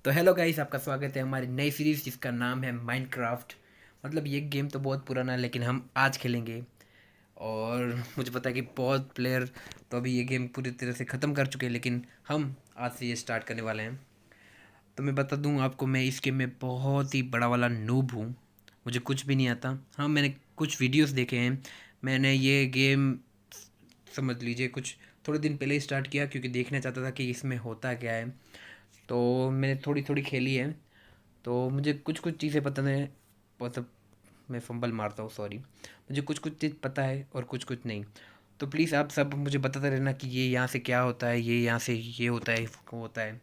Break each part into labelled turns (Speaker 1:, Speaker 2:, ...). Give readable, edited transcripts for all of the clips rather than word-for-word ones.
Speaker 1: तो hello guys, आपका स्वागत है हमारी नई सीरीज़ जिसका नाम है माइनक्राफ्ट। मतलब ये गेम तो बहुत पुराना है लेकिन हम आज खेलेंगे। और मुझे पता है कि बहुत प्लेयर तो अभी ये गेम पूरी तरह से ख़त्म कर चुके हैं, लेकिन हम आज से ये स्टार्ट करने वाले हैं। तो मैं बता दूं आपको, मैं इस गेम में बहुत ही बड़ा वाला नूब हूँ। मुझे कुछ भी नहीं आता। हाँ, मैंने कुछ वीडियोस देखे हैं। मैंने ये गेम, समझ लीजिए, कुछ थोड़े दिन पहले ही स्टार्ट किया क्योंकि देखना चाहता था कि इसमें होता क्या है। तो मैंने थोड़ी थोड़ी खेली है। तो मुझे कुछ कुछ चीज़ें पता है। मतलब मैं फंबल मारता हूँ, सॉरी। मुझे कुछ कुछ चीज़ पता है और कुछ कुछ नहीं। तो प्लीज़ आप सब मुझे बताते रहना कि ये यहाँ से क्या होता है, ये यहाँ से ये होता है, वो होता है।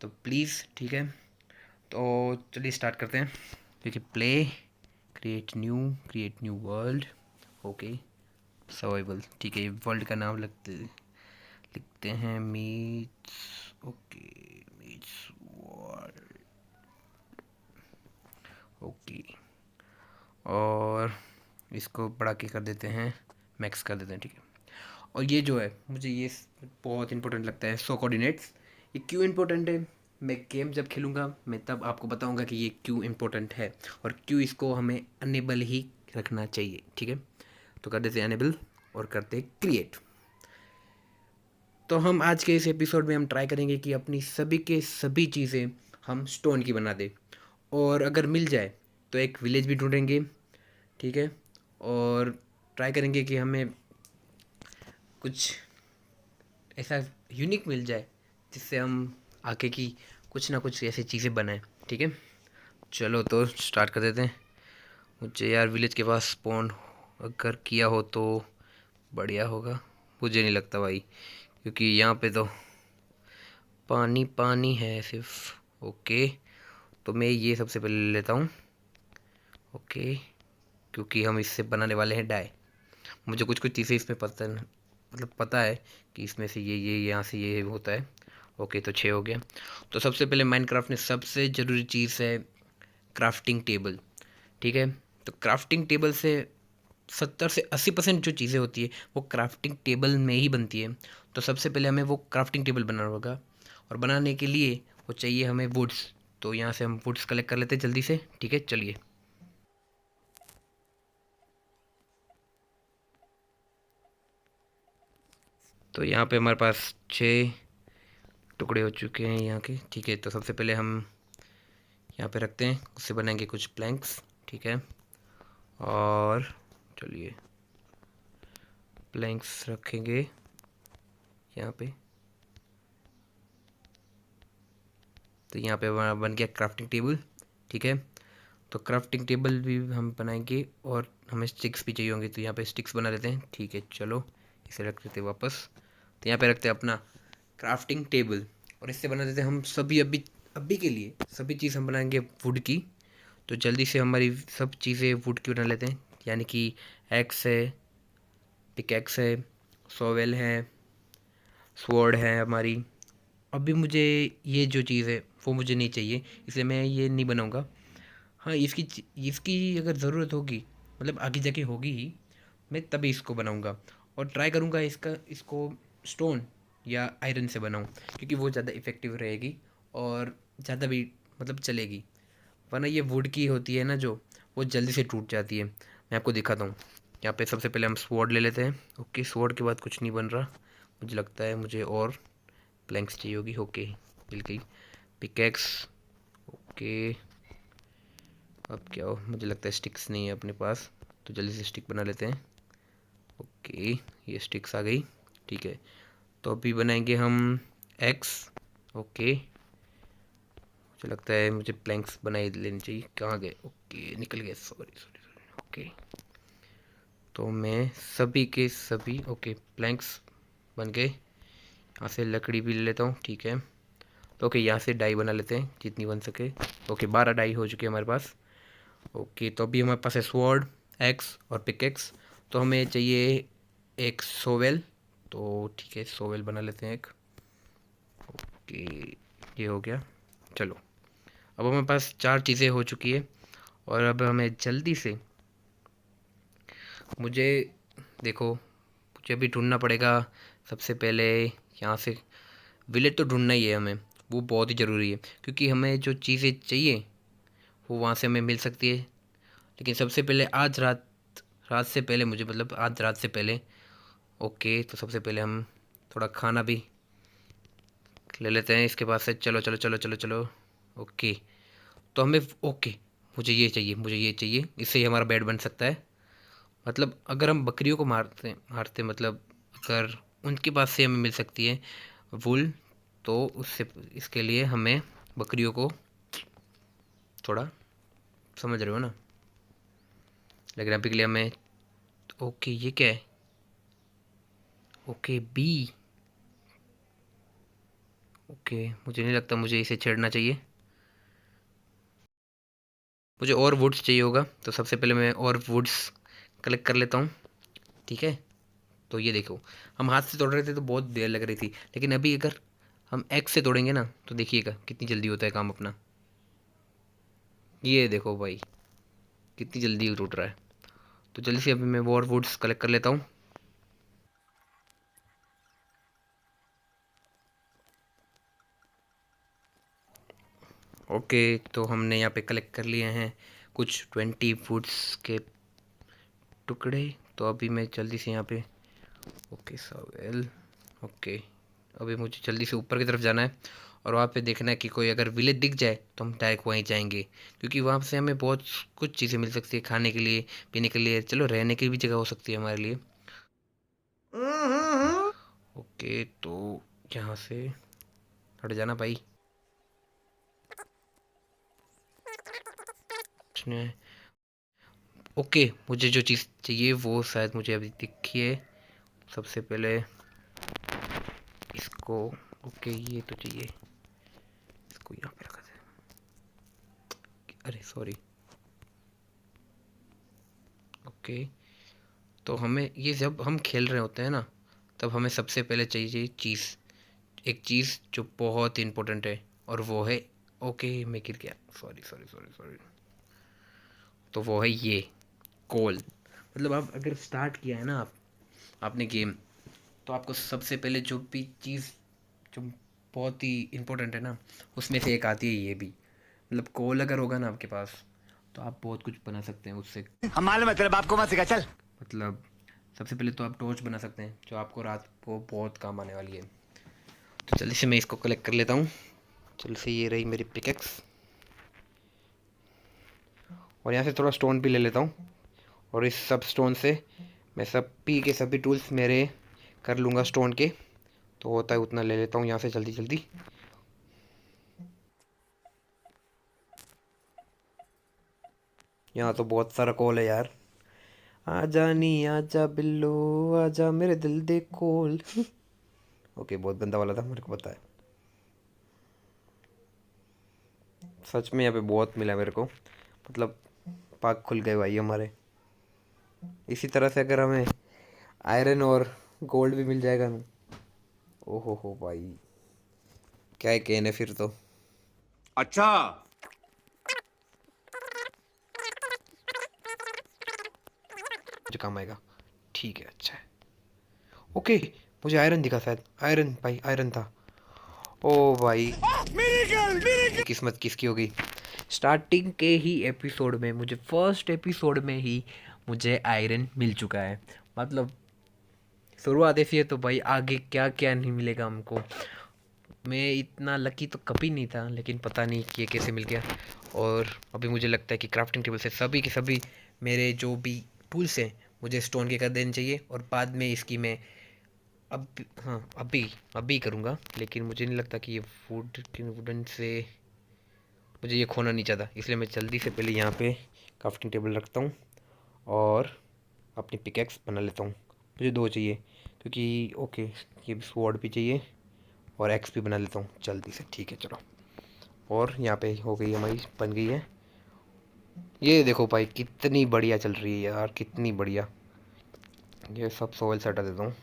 Speaker 1: तो प्लीज़, ठीक है। तो चलिए स्टार्ट करते हैं। देखिए, play, create new world. Okay, survival, ठीक है। वर्ल्ड का नाम लिखते हैं meets. Okay, meets world. Okay, और इसको बढ़ा के कर देते हैं, मैक्स कर देते हैं, ठीक है। और ये जो है, मुझे ये बहुत इंपॉर्टेंट लगता है, सो कोऑर्डिनेट्स। ये क्यों इंपॉर्टेंट है, मैं गेम जब खेलूँगा मैं तब आपको बताऊँगा कि ये क्यों इंपॉर्टेंट है और क्यों इसको हमें अनेबल ही रखना चाहिए, ठीक है। तो कर देते हैं अनेबल और करते हैं क्रिएट। तो हम आज के इस एपिसोड में हम ट्राई करेंगे कि अपनी सभी के सभी चीज़ें हम स्टोन की बना दें। और अगर मिल जाए तो एक विलेज भी ढूंढेंगे, ठीक है। और ट्राई करेंगे कि हमें कुछ ऐसा यूनिक मिल जाए जिससे हम आगे की कुछ ना कुछ ऐसी चीज़ें बनाएं, ठीक है। चलो तो स्टार्ट कर देते हैं। मुझे यार विलेज के पास स्पॉन अगर किया हो तो बढ़िया होगा। मुझे नहीं लगता भाई, क्योंकि यहाँ पे तो पानी पानी है सिर्फ। ओके, तो मैं ये सबसे पहले ले लेता हूँ। ओके, क्योंकि हम इससे बनाने वाले हैं डाई। मुझे कुछ कुछ चीज़ें इसमें मतलब पता है कि इसमें से ये यहाँ से ये होता है। ओके, तो 6 हो गया। तो सबसे पहले माइनक्राफ्ट में सबसे ज़रूरी चीज़ है क्राफ्टिंग टेबल, ठीक है। तो क्राफ्टिंग टेबल से 70 से 80% जो चीज़ें होती है वो क्राफ्टिंग टेबल में ही बनती है। तो सबसे पहले हमें वो क्राफ्टिंग टेबल बनाना होगा, और बनाने के लिए वो चाहिए हमें वुड्स। तो यहाँ से हम वुड्स कलेक्ट कर लेते हैं जल्दी से, ठीक है, चलिए। तो यहाँ पे हमारे पास 6 टुकड़े हो चुके हैं यहाँ के, ठीक है। तो सबसे पहले हम यहाँ पे रखते हैं, उससे बनाएंगे कुछ प्लैंक्स, ठीक है। और चलिए प्लैंक्स रखेंगे यहाँ पे। तो यहाँ पे बन गया क्राफ्टिंग टेबल, ठीक है। तो क्राफ्टिंग टेबल भी हम बनाएंगे और हमें स्टिक्स भी चाहिए होंगे, तो यहाँ पे स्टिक्स बना लेते हैं, ठीक है। चलो इसे रख देते हैं वापस। तो यहाँ पे रखते हैं अपना क्राफ्टिंग टेबल, और इससे बना देते हैं हम सभी, अभी अभी के लिए सभी चीज़ हम बनाएंगे वुड की। तो जल्दी से हमारी सब चीज़ें वुड की बना लेते हैं, यानी कि एक्स है, पिकैक्स है, सोवेल है, स्वॉर्ड है हमारी। अभी मुझे ये जो चीज़ है वो मुझे नहीं चाहिए, इसलिए मैं ये नहीं बनाऊँगा। हाँ, इसकी अगर ज़रूरत होगी, मतलब आगे जाके होगी ही, मैं तभी इसको बनाऊँगा। और ट्राई करूँगा इसको स्टोन या आयरन से बनाऊँ, क्योंकि वो ज़्यादा इफ़ेक्टिव रहेगी और ज़्यादा भी मतलब चलेगी। वरना ये वुड की होती है ना जो, वो जल्दी से टूट जाती है। मैं आपको दिखाता हूँ। यहाँ पे सबसे पहले हम स्वॉर्ड ले लेते हैं। ओके, स्वॉर्ड के बाद कुछ नहीं बन रहा, मुझे लगता है मुझे और प्लैंक्स चाहिए होगी। ओके, मिल गई पिकेक्स। ओके, अब क्या हो, मुझे लगता है स्टिक्स नहीं है अपने पास, तो जल्दी से स्टिक बना लेते हैं। ओके, ये स्टिक्स आ गई, ठीक है। तो अभी बनाएंगे हम एक्स। ओके, मुझे लगता है मुझे प्लैंक्स बनाए लेने चाहिए। कहाँ गए? ओके, निकल गए, सॉरी सॉरी सॉरी। ओके, तो मैं सभी के सभी, ओके, प्लैंक्स बन गए। यहाँ से लकड़ी भी ले लेता हूँ, ठीक है। तो ओके, यहाँ से डाई बना लेते हैं जितनी बन सके। ओके, 12 डाई हो चुके हैं हमारे पास। ओके, तो अभी हमारे पास है स्वॉर्ड, एक्स और पिकेक्स। तो हमें चाहिए एक सोवेल, तो ठीक है, सोवेल बना लेते हैं एक। ओके, ये हो गया। चलो, अब हमारे पास 4 चीज़ें हो चुकी है, और अब हमें जल्दी से, मुझे देखो, मुझे अभी ढूंढना पड़ेगा सबसे पहले यहाँ से। विलेज तो ढूंढना ही है हमें, वो बहुत ही ज़रूरी है, क्योंकि हमें जो चीज़ें चाहिए वो वहाँ से हमें मिल सकती है। लेकिन सबसे पहले आज रात रात से पहले मुझे, मतलब आज रात से पहले, ओके, तो सबसे पहले हम थोड़ा खाना भी ले लेते हैं इसके पास से। चलो चलो चलो चलो चलो। ओके, तो हमें, ओके, मुझे ये चाहिए, मुझे ये चाहिए, इससे ही हमारा बेड बन सकता है। मतलब अगर हम बकरियों को मारते मारते मतलब अगर उनके पास से हमें मिल सकती है वुल, तो उससे इसके लिए हमें बकरियों को थोड़ा, समझ रहे हो ना। लेकिन अभी के लिए हमें, ओके, ये क्या है? Okay, B. ओके, मुझे नहीं लगता मुझे इसे छेड़ना चाहिए। मुझे और वुड्स चाहिए होगा, तो सबसे पहले मैं और वुड्स कलेक्ट कर लेता हूँ। ठीक है, तो ये देखो, हम हाथ से तोड़ रहे थे तो बहुत देर लग रही थी, लेकिन अभी अगर हम एक्स से तोड़ेंगे ना तो देखिएगा कितनी जल्दी होता है काम अपना। ये देखो भाई, कितनी जल्दी टूट रहा है। तो जल्दी से अभी मैं और वुड्स कलेक्ट कर लेता हूँ। ओके, तो हमने यहाँ पे कलेक्ट कर लिए हैं कुछ 20 वुड्स के टुकड़े। तो अभी मैं जल्दी से यहाँ पे, ओके सवेल, ओके, अभी मुझे जल्दी से ऊपर की तरफ जाना है और वहाँ पे देखना है कि कोई अगर विलेज दिख जाए तो हम डायरेक्ट वहीं जाएंगे, क्योंकि वहाँ से हमें बहुत कुछ चीज़ें मिल सकती है खाने के लिए, पीने के लिए, चलो रहने की भी जगह हो सकती है हमारे लिए। ओके, तो यहाँ से हट जाना भाई। ओके, मुझे जो चीज़ चाहिए वो शायद मुझे अभी दिखी है। सबसे पहले इसको, ओके, ये तो चाहिए, इसको यहाँ पे रखा जाए। अरे सॉरी। ओके, तो हमें ये, जब हम खेल रहे होते हैं ना, तब हमें सबसे पहले चाहिए चीज़, एक चीज़ जो बहुत ही इम्पोर्टेंट है, और वो है, ओके मैं गिर गया, सॉरी सॉरी सॉरी सॉरी। तो वो है ये कोल। मतलब आप अगर स्टार्ट किया है ना आपने गेम, तो आपको सबसे पहले जो भी चीज़ जो बहुत ही इम्पोर्टेंट है ना, उसमें से एक आती है ये भी। मतलब कोल अगर होगा ना आपके पास, तो आप बहुत कुछ बना सकते हैं उससे।
Speaker 2: हमारे मतलब आपको मत सिखा चल।
Speaker 1: मतलब सबसे पहले तो आप टॉर्च बना सकते हैं, जो आपको रात को बहुत काम आने वाली है। तो जल्दी से मैं इसको कलेक्ट कर लेता हूँ। जल्दी से, ये रही मेरी पिकेक्स, और यहाँ से थोड़ा स्टोन भी ले लेता हूँ। और इस सब स्टोन से मैं सभी के सभी टूल्स मेरे कर लूँगा स्टोन के। तो होता है उतना ले लेता हूँ यहाँ से जल्दी जल्दी। यहाँ तो बहुत सारा कॉल है यार। आजा नी आजा बिल्लो, आजा मेरे दिल दे कॉल। ओके, बहुत गंदा वाला था, मेरे को पता है। सच में यहाँ पे बहुत मिला मेरे को, मतलब पाक खुल गए भाई हमारे। इसी तरह से अगर हमें आयरन और गोल्ड भी मिल जाएगा ना, ओहो हो भाई, क्या है कहने फिर तो।
Speaker 2: अच्छा।
Speaker 1: जो काम आएगा, ठीक है, अच्छा है। ओके, मुझे आयरन दिखा शायद, आयरन भाई, आयरन था। ओ भाई, किस्मत किसकी होगी। स्टार्टिंग के ही एपिसोड में मुझे, फर्स्ट एपिसोड में ही मुझे आयरन मिल चुका है। मतलब शुरुआत ऐसी है तो भाई आगे क्या क्या नहीं मिलेगा हमको। मैं इतना लकी तो कभी नहीं था, लेकिन पता नहीं कि ये कैसे मिल गया। और अभी मुझे लगता है कि क्राफ्टिंग टेबल से सभी के सभी मेरे जो भी टूल्स हैं मुझे स्टोन के कर देने चाहिए, और बाद में इसकी मैं, अब, हाँ, अभी अभी करूँगा। लेकिन मुझे नहीं लगता कि ये वुडन से मुझे ये खोना नहीं चाहता, इसलिए मैं जल्दी से पहले यहाँ पे क्राफ्टिंग टेबल रखता हूँ और अपनी पिकेक्स बना लेता हूँ। मुझे दो चाहिए, क्योंकि ओके, ये स्वॉर्ड भी चाहिए, और एक्स भी बना लेता हूँ जल्दी से। ठीक है, चलो। और यहाँ पे हो गई हमारी, बन गई है। ये देखो भाई, कितनी बढ़िया चल रही है यार, कितनी बढ़िया। ये सब सोयल से हटा देता हूँ।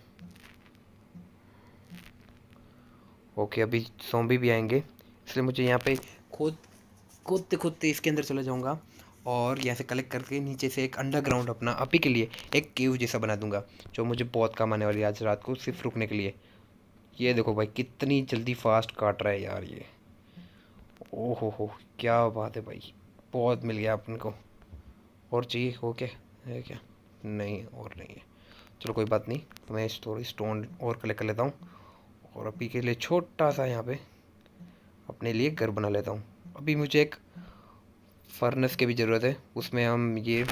Speaker 1: ओके, अभी ज़ॉम्बी भी आएंगे, इसलिए मुझे यहाँ पे खुद कूदते कूदते इसके अंदर चला जाऊँगा, और यहाँ से कलेक्ट करके नीचे से एक अंडरग्राउंड अपना अभी के लिए एक केव जैसा बना दूंगा, जो मुझे बहुत काम आने वाली है आज रात को, सिर्फ रुकने के लिए। ये देखो भाई, कितनी जल्दी फास्ट काट रहा है यार ये। ओहो, क्या बात है भाई, बहुत मिल गया अपन को। और चाहिए हो क्या, है क्या? नहीं, और नहीं है। चलो कोई बात नहीं, मैं थोड़ी स्टोन और कलेक्ट कर लेता हूँ, और अभी के लिए छोटा सा यहाँ पे अपने लिए घर बना लेता हूँ। अभी मुझे एक फर्नेस की भी ज़रूरत है, उसमें हम ये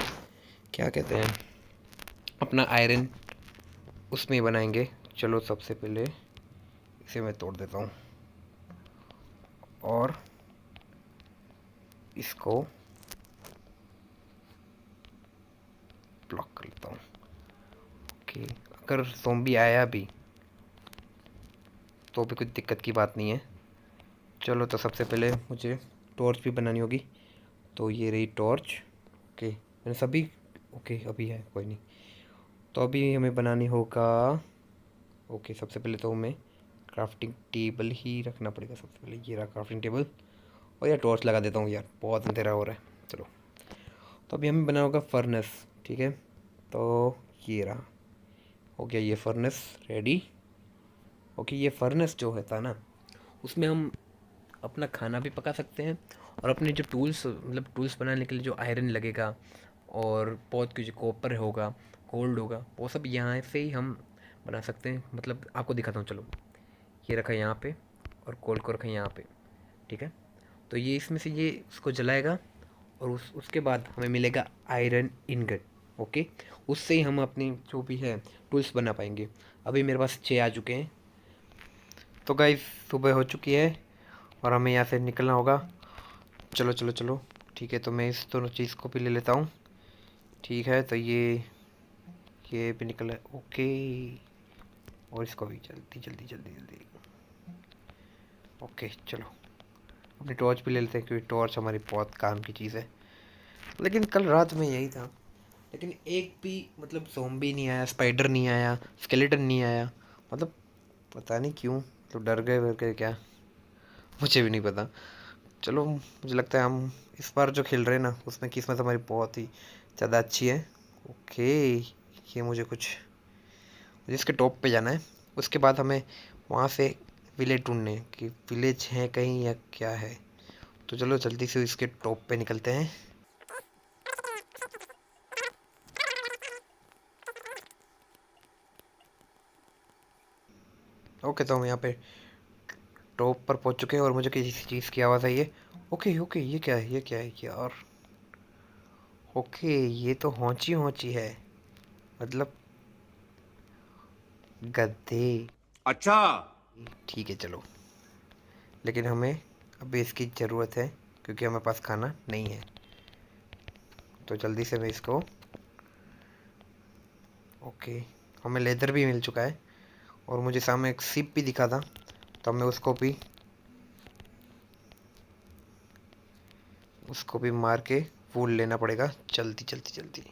Speaker 1: क्या कहते हैं, अपना आयरन उसमें ही बनाएंगे। चलो सबसे पहले इसे मैं तोड़ देता हूँ और इसको ब्लॉक कर लेता हूँ। ओके, अगर ज़ॉम्बी आया भी तो भी कुछ दिक्कत की बात नहीं है। चलो तो सबसे पहले मुझे टॉर्च भी बनानी होगी, तो ये रही टॉर्च। ओके, मैंने सभी, ओके अभी है, कोई नहीं। तो अभी हमें बनानी होगा, ओके सबसे पहले तो हमें क्राफ्टिंग टेबल ही रखना पड़ेगा। सबसे पहले ये रहा क्राफ्टिंग टेबल, और यार टॉर्च लगा देता हूँ यार, बहुत अंधेरा हो रहा है। चलो, तो अभी हमें बनाना होगा फर्नेस, ठीक है। तो ये रहा, हो गया ये फर्नेस रेडी। ओके, ये फर्नेस जो होता है ना, उसमें हम अपना खाना भी पका सकते हैं, और अपने जो टूल्स, मतलब टूल्स बनाने के लिए जो आयरन लगेगा, और बहुत कुछ कॉपर होगा, गोल्ड होगा, वो सब यहाँ से ही हम बना सकते हैं। मतलब आपको दिखाता हूँ, चलो। ये रखा है यहाँ पे, और कोल को रखा है यहाँ पे, ठीक है। तो ये इसमें से ये उसको जलाएगा, और उसके बाद हमें मिलेगा आयरन इनगट। ओके, उससे ही हम अपनी जो भी है टूल्स बना पाएंगे। अभी मेरे पास 6 आ चुके हैं। तो गाइस, सुबह हो चुकी है और हमें यहाँ से निकलना होगा। चलो चलो चलो, ठीक है। तो मैं इस दोनों चीज़ को भी ले लेता हूँ, ठीक है। तो ये भी निकल है, ओके। और इसको भी जल्दी जल्दी जल्दी जल्दी, ओके। चलो, अपनी टॉर्च भी ले लेते हैं, क्योंकि टॉर्च हमारी बहुत काम की चीज़ है। लेकिन कल रात में यही था, लेकिन एक भी मतलब ज़ॉम्बी नहीं आया, स्पाइडर नहीं आया, स्केलेटन नहीं आया। मतलब पता नहीं क्यों, तो डर गए वर गए क्या, मुझे भी नहीं पता। चलो, मुझे लगता है हम इस बार जो खेल रहे हैं ना, उसमें किस्मत हमारी बहुत ही ज़्यादा अच्छी है। ओके, ये मुझे इसके टॉप पे जाना है। उसके बाद हमें वहाँ से विलेज ढूंढने हैं कि विलेज है कहीं या क्या है। तो चलो जल्दी से इसके टॉप पे निकलते हैं। ओके, तो हम यहाँ पे टॉप पर पहुँच चुके हैं, और मुझे किसी चीज़ की आवाज़ आई है। ओके ओके, ये क्या है, ये क्या है यार? ओके, ये तो होंची होंची है, मतलब गधे।
Speaker 2: अच्छा।
Speaker 1: ठीक है चलो, लेकिन हमें अभी इसकी ज़रूरत है, क्योंकि हमारे पास खाना नहीं है। तो जल्दी से मैं इसको, ओके, हमें लेदर भी मिल चुका है, और मुझे सामने एक सिप भी दिखा था, तो हमें उसको भी मार के वूल लेना पड़ेगा, जल्दी जल्दी जल्दी।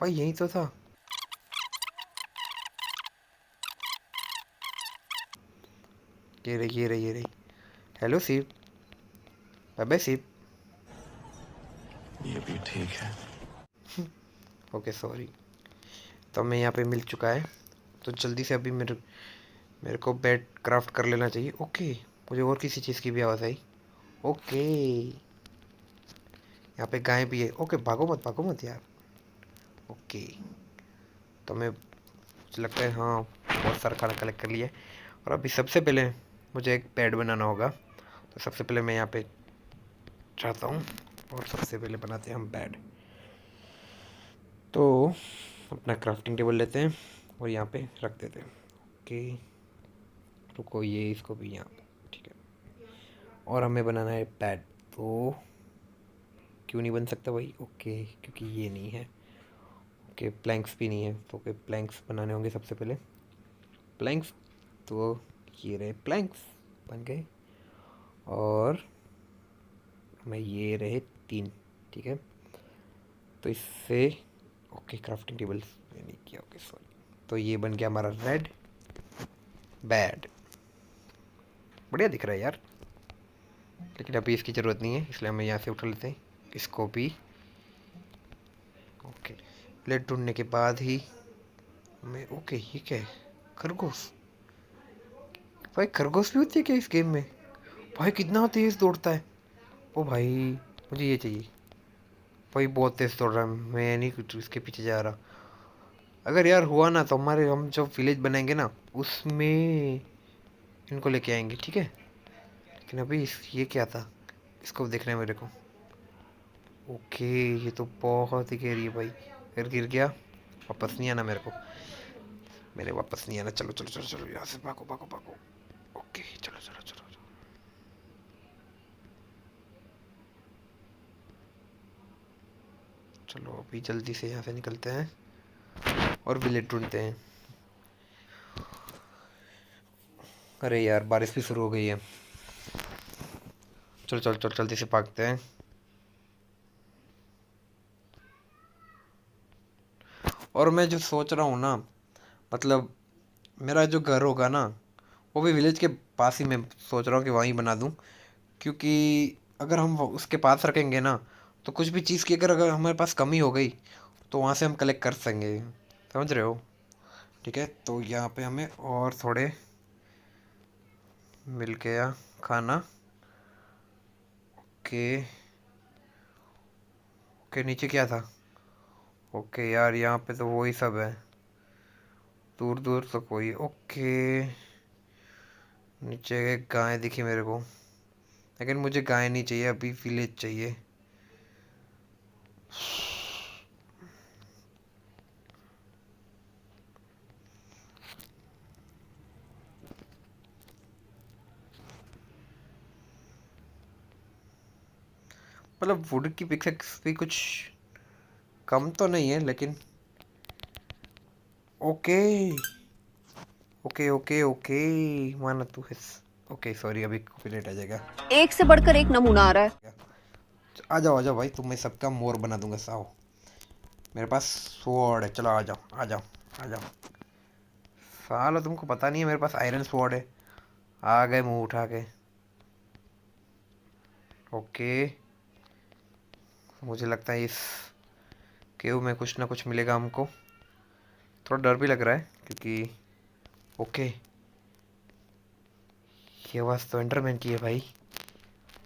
Speaker 1: भाई यही तो था। ये रही ये रही ये रही। हेलो सिप, अबे सिप।
Speaker 3: ये भी ठीक है।
Speaker 1: Okay sorry. तो हमें यहाँ पे मिल चुका है, तो जल्दी से अभी मेरे मेरे को बेड क्राफ्ट कर लेना चाहिए। ओके, मुझे और किसी चीज़ की भी आवाज़ आई। ओके, यहाँ पे गाय भी है। ओके, भागो मत यार। ओके, तो मुझे लगता है हाँ, बहुत सारा खाना कलेक्ट कर लिया है। और अभी सबसे पहले मुझे एक बेड बनाना होगा। तो सबसे पहले मैं यहाँ पे चाहता हूँ, और सबसे पहले बनाते हैं हम बेड। तो अपना क्राफ्टिंग टेबल लेते हैं और यहाँ पे रख देते हैं। ओके, रुको, ये इसको भी यहाँ, ठीक है। और हमें बनाना है बेड, तो क्यों नहीं बन सकता भाई? ओके, क्योंकि ये नहीं है। ओके, प्लैंक्स भी नहीं है, तो ओके प्लैंक्स बनाने होंगे सबसे पहले। प्लैंक्स, तो ये रहे प्लैंक्स, बन गए। और हमें ये रहे 3, ठीक है। तो इससे, ओके क्राफ्टिंग टेबल नहीं किया, ओके सॉरी। तो ये बन गया हमारा रेड बेड, बढ़िया दिख रहा है यार। लेकिन अभी इसकी ज़रूरत नहीं है, इसलिए हम यहाँ से उठा लेते हैं इसको भी। ओके, प्लेट ढूंढने के बाद ही हमें, ओके ये क्या है, खरगोश। भाई खरगोश भी होती है क्या इस गेम में? भाई कितना तेज दौड़ता है। ओ भाई मुझे ये चाहिए। भाई बहुत तेज दौड़ रहा है, मैं नहीं कुछ इसके पीछे जा रहा। अगर यार हुआ ना तो हमारे हम जो विलेज बनाएंगे ना उसमें इनको लेके आएंगे, ठीक है। लेकिन अभी ये क्या था, इसको देखना है मेरे को। ओके ये तो बहुत ही गहरी है भाई। अगर गिर गया वापस नहीं आना मेरे को, मेरे वापस नहीं आना। चलो चलो चलो चलो यहाँ से भागो भागो भागो। ओके चलो चलो चलो चलो। चलो अभी जल्दी से यहाँ से निकलते हैं और विलेज ढूंढते हैं। अरे यार बारिश भी शुरू हो गई है। चलो चलो चलो जल्दी से भागते हैं। और मैं जो सोच रहा हूँ ना, मतलब मेरा जो घर होगा ना वो भी विलेज के पास ही, मैं सोच रहा हूँ कि वहीं बना दूँ। क्योंकि अगर हम उसके पास रखेंगे ना तो कुछ भी चीज़ की अगर हमारे पास कमी हो गई तो वहाँ से हम कलेक्ट कर सकेंगे, समझ रहे हो। ठीक है तो यहाँ पे हमें और थोड़े मिल गया खाना। ओके ओके नीचे क्या था? ओके यार यहाँ पे तो वही सब है, दूर दूर तक वही। ओके नीचे एक गाय दिखी मेरे को, लेकिन मुझे गाय नहीं चाहिए अभी, विलेज चाहिए। मतलब वुड की पिक्स भी कुछ कम तो नहीं है लेकिन। ओके ओके ओके ओके माना तू है। ओके सॉरी अभी कॉपीराइट आ जाएगा।
Speaker 3: एक से बढ़कर एक नमूना आ रहा है।
Speaker 1: आ जाओ भाई, तुम्हें सबका मोर बना दूंगा साओ। मेरे पास स्वॉर्ड है, चलो आ जाओ आ जाओ आ जाओ। साला तुमको पता नहीं है मेरे पास आयरन स्वॉर्ड है। आ गए मुंह उठा के। ओके मुझे लगता है इस केव में कुछ ना कुछ मिलेगा हमको। थोड़ा डर भी लग रहा है क्योंकि ओके ये आवाज़ तो एंडरमैन की है भाई।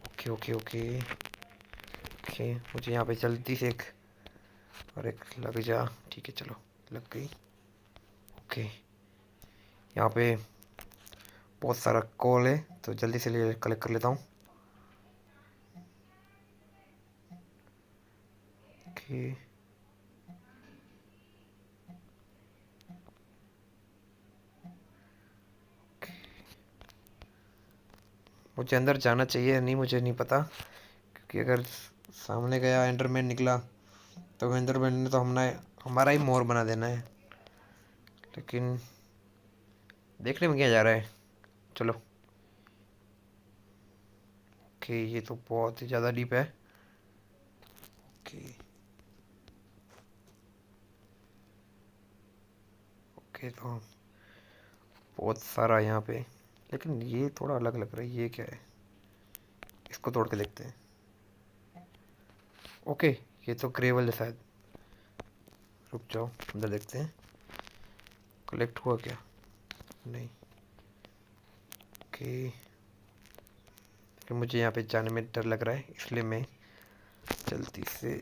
Speaker 1: ओके ओके ओके ओके मुझे यहाँ पे जल्दी से एक और एक लग जा। ठीक है चलो लग गई। ओके यहाँ पे बहुत सारा कॉल है तो जल्दी से ले कलेक्ट कर लेता हूँ। ओके मुझे अंदर जाना चाहिए नहीं, मुझे नहीं पता। क्योंकि अगर सामने गया एंडरमैन निकला तो एंडरमैन ने तो हमारा ही मोर बना देना है। लेकिन देखने में क्या जा रहा है, चलो। ओके ये तो बहुत ही ज़्यादा डीप है। ओके ओके तो बहुत सारा यहाँ पे, लेकिन ये थोड़ा अलग लग रहा है। ये क्या है, इसको तोड़ के देखते हैं। ओके ये तो ग्रेवल है शायद। रुक जाओ अंदर देखते हैं कलेक्ट हुआ क्या। नहीं ओके लेकिन मुझे यहाँ पे जाने में डर लग रहा है, इसलिए मैं जल्दी से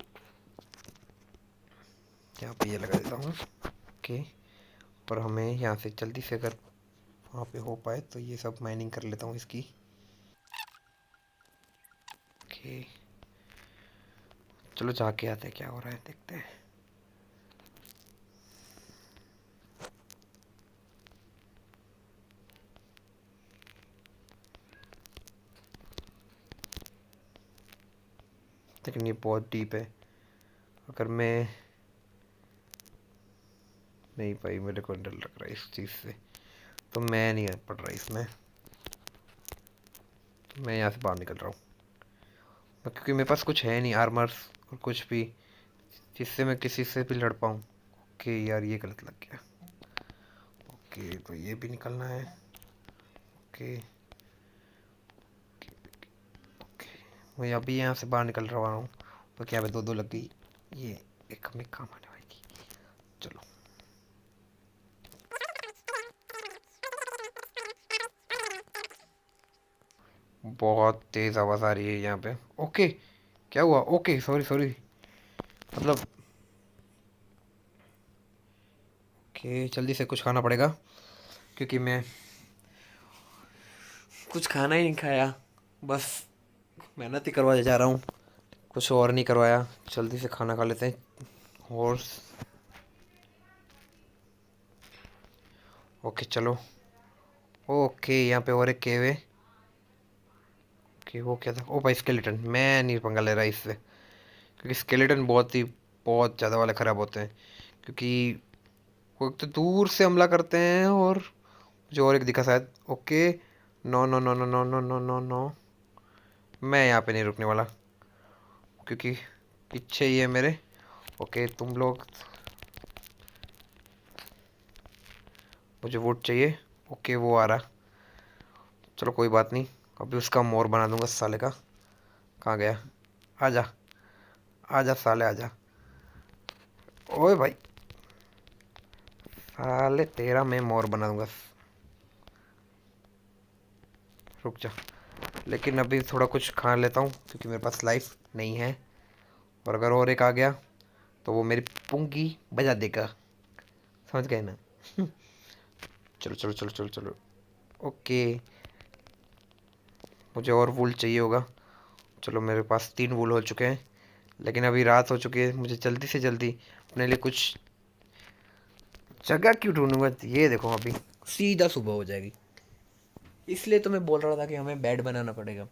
Speaker 1: यहाँ पे ये लगा देता हूँ। ओके और हमें यहाँ से जल्दी से अगर वहाँ पे हो पाए तो ये सब माइनिंग कर लेता हूँ इसकी। ओके चलो जाके आते हैं क्या हो रहा है, देखते हैं। लेकिन ये बहुत डीप है, अगर मैं नहीं भाई मेरे को डर लग रहा है इस चीज़ से, तो मैं नहीं पड़ रहा इसमें। तो मैं यहाँ से बाहर निकल रहा हूँ क्योंकि मेरे पास कुछ है नहीं आर्मर्स और कुछ भी जिससे मैं किसी से भी लड़ पाऊँ। ओके यार ये गलत लग गया। ओके तो ये भी निकलना है। ओके ओके मैं अभी यहाँ से बाहर निकल रहा हूँ तो क्या दो दो लग गई, ये एक हमें काम आने वाली। चलो बहुत तेज़ आवाज़ आ रही है यहाँ पे। ओके, क्या हुआ? ओके, सॉरी सॉरी, मतलब ओके, जल्दी से कुछ खाना पड़ेगा क्योंकि मैं कुछ खाना ही नहीं खाया, बस मेहनत ही करवाया जा रहा हूँ, कुछ और नहीं करवाया। जल्दी से खाना खा लेते हैं। और ओके चलो। ओके, यहाँ पे और एक केव है। ओके, वो क्या था? ओ भाई स्केलेटन, मैं नहीं पंगा ले रहा इससे, क्योंकि स्केलेटन बहुत ज़्यादा वाले ख़राब होते हैं, क्योंकि वो एक तो दूर से हमला करते हैं और जो और एक दिखा शायद। Okay, no no no no no no no no no, मैं यहाँ पे नहीं रुकने वाला क्योंकि पीछे ही है मेरे। ओके तुम लोग, मुझे वोट चाहिए। ओके वो आ रहा, चलो कोई बात नहीं, अभी उसका मोर बना दूंगा साले का। कहाँ गया? आजा, आजा साले आजा। ओए भाई, साले तेरा मैं मोर बना दूंगा, रुक जा। लेकिन अभी थोड़ा कुछ खा लेता हूँ क्योंकि मेरे पास लाइफ नहीं है, और अगर और एक आ गया तो वो मेरी पुंगी बजा देगा, समझ गए ना? चलो चलो चलो चलो चलो। ओके, मुझे और वूल चाहिए होगा। चलो मेरे पास 3 वूल हो चुके हैं, लेकिन अभी रात हो चुकी है, मुझे जल्दी से जल्दी अपने लिए कुछ जगह क्यों ढूंढूंगा? ये देखो अभी सीधा सुबह हो जाएगी, इसलिए तो मैं बोल रहा था कि हमें बेड बनाना पड़ेगा।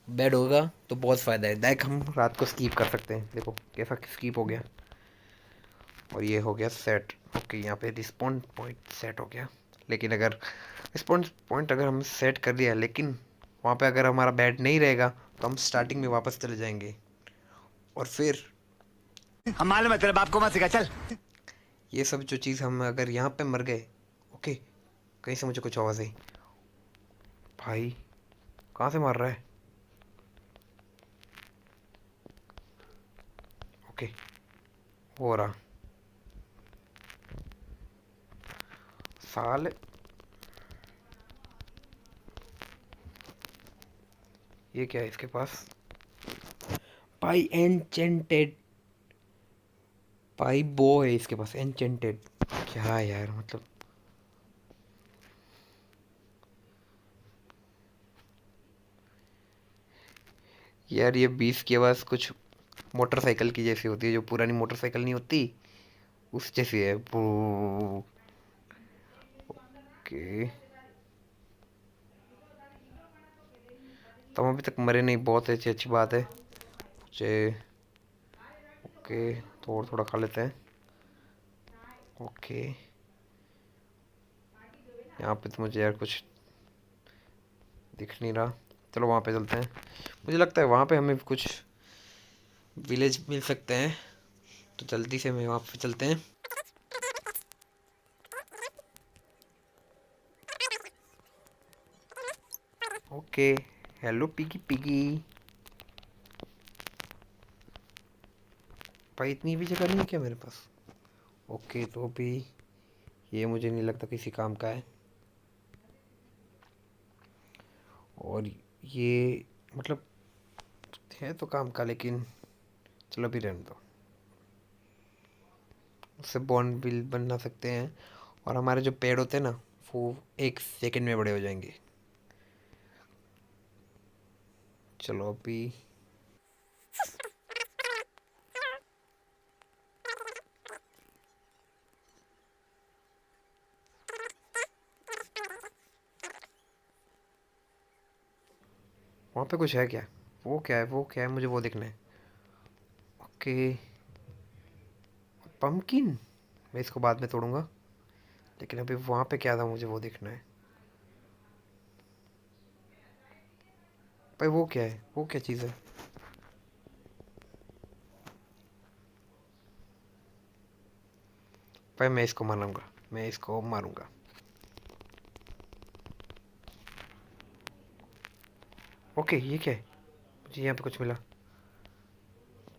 Speaker 1: बेड होगा तो बहुत फ़ायदा है, लाइक हम रात को स्कीप कर सकते हैं। देखो कैसा स्कीप हो गया, और ये हो गया सेट। ओके, यहाँ पे रिस्पॉन्ड पॉइंट सेट हो गया, लेकिन अगर रिस्पॉन्ड पॉइंट अगर हम सेट कर दिया, लेकिन वहाँ पे अगर हमारा बेड नहीं रहेगा तो हम स्टार्टिंग में वापस चले जाएंगे, और फिर
Speaker 2: हम मालूम है तेरे बाप को मत सिखा, चल।
Speaker 1: ये सब जो चीज़ हम अगर यहाँ पे मर गए। ओके, कहीं से मुझे कुछ आवाज़ आई। भाई कहाँ से मार रहा है? ओके, हो रहा साल, ये क्या है इसके पास? भाई एनचेंटेड, भाई बो है इसके पास एनचेंटेड। क्या यार, मतलब यार ये 20 की आवाज़ कुछ मोटरसाइकिल की जैसी होती है, जो पुरानी मोटरसाइकिल नहीं होती उस जैसी है। ओके, तुम अभी तक मरे नहीं, बहुत अच्छी अच्छी बात है मुझे। ओके, तो और थोड़ा खा लेते हैं। ओके, यहाँ पे तो मुझे यार कुछ दिख नहीं रहा, चलो वहाँ पे चलते हैं। मुझे लगता है वहाँ पे हमें कुछ विलेज मिल सकते हैं, तो जल्दी से हमें वहाँ पे चलते हैं। Okay, hello piggy piggy. भाई इतनी भी जगह नहीं है क्या मेरे पास? ओके, तो अभी ये मुझे नहीं लगता किसी काम का है, और ये मतलब है तो काम का, लेकिन चलो अभी रहने दो। उससे बॉन्ड भी बना सकते हैं, और हमारे जो पेड़ होते हैं ना, वो 1 सेकंड में बड़े हो जाएंगे। चलो अभी वहाँ पे कुछ है क्या? वो क्या है? वो क्या है? मुझे वो देखना है। ओके, पम्पकिन, मैं इसको बाद में तोड़ूंगा, लेकिन अभी वहाँ पे क्या था मुझे वो देखना है। भाई वो क्या है? वो क्या चीज़ है? भाई मैं इसको मारूंगा, मैं इसको मारूंगा। ओके, ये क्या है? मुझे यहाँ पे कुछ मिला,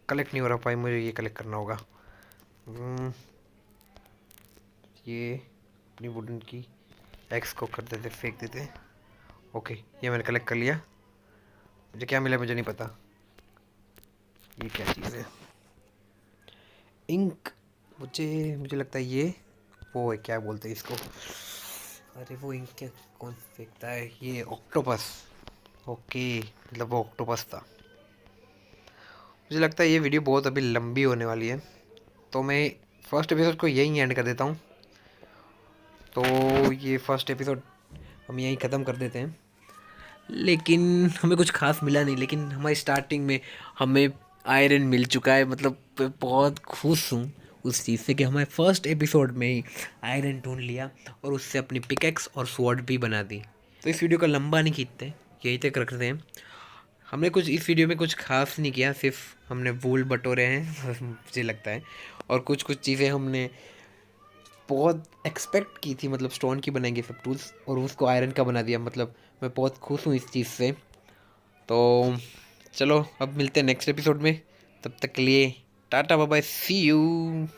Speaker 1: कलेक्ट नहीं हो रहा भाई, मुझे ये कलेक्ट करना होगा। हम्म, ये अपनी वुडन की एक्स को कर देते, फेंक देते। ओके, ये मैंने कलेक्ट कर लिया। मुझे क्या मिला मुझे नहीं पता। ये क्या चीज़ है? इंक। मुझे मुझे लगता है ये वो है, क्या बोलते हैं इसको? अरे वो इंक क्या, कौन फेंकता है? ये ऑक्टोपस। ओके, मतलब वो ऑक्टोपस था। मुझे लगता है ये वीडियो बहुत अभी लंबी होने वाली है, तो मैं फर्स्ट एपिसोड को यहीं एंड कर देता हूँ। तो ये फर्स्ट एपिसोड हम यहीं ख़त्म कर देते हैं। लेकिन हमें कुछ खास मिला नहीं, लेकिन हमारी स्टार्टिंग में हमें आयरन मिल चुका है। मतलब मैं बहुत खुश हूँ उस चीज़ से कि हमारे फर्स्ट एपिसोड में ही आयरन ढूंढ लिया और उससे अपनी पिकेक्स और स्वॉर्ड भी बना दी। तो इस वीडियो को लंबा नहीं खींचते, यहीं तक रखते हैं। हमने कुछ इस वीडियो में कुछ खास नहीं किया, सिर्फ हमने वूल बटोरे हैं मुझे लगता है। और कुछ कुछ चीज़ें हमने बहुत एक्सपेक्ट की थी, मतलब स्टोन की बनाएंगे सब टूल्स, और उसको आयरन का बना दिया। मतलब मैं बहुत खुश हूँ इस चीज़ से। तो चलो अब मिलते हैं नेक्स्ट एपिसोड में, तब तक के लिए tata bye bye, see you.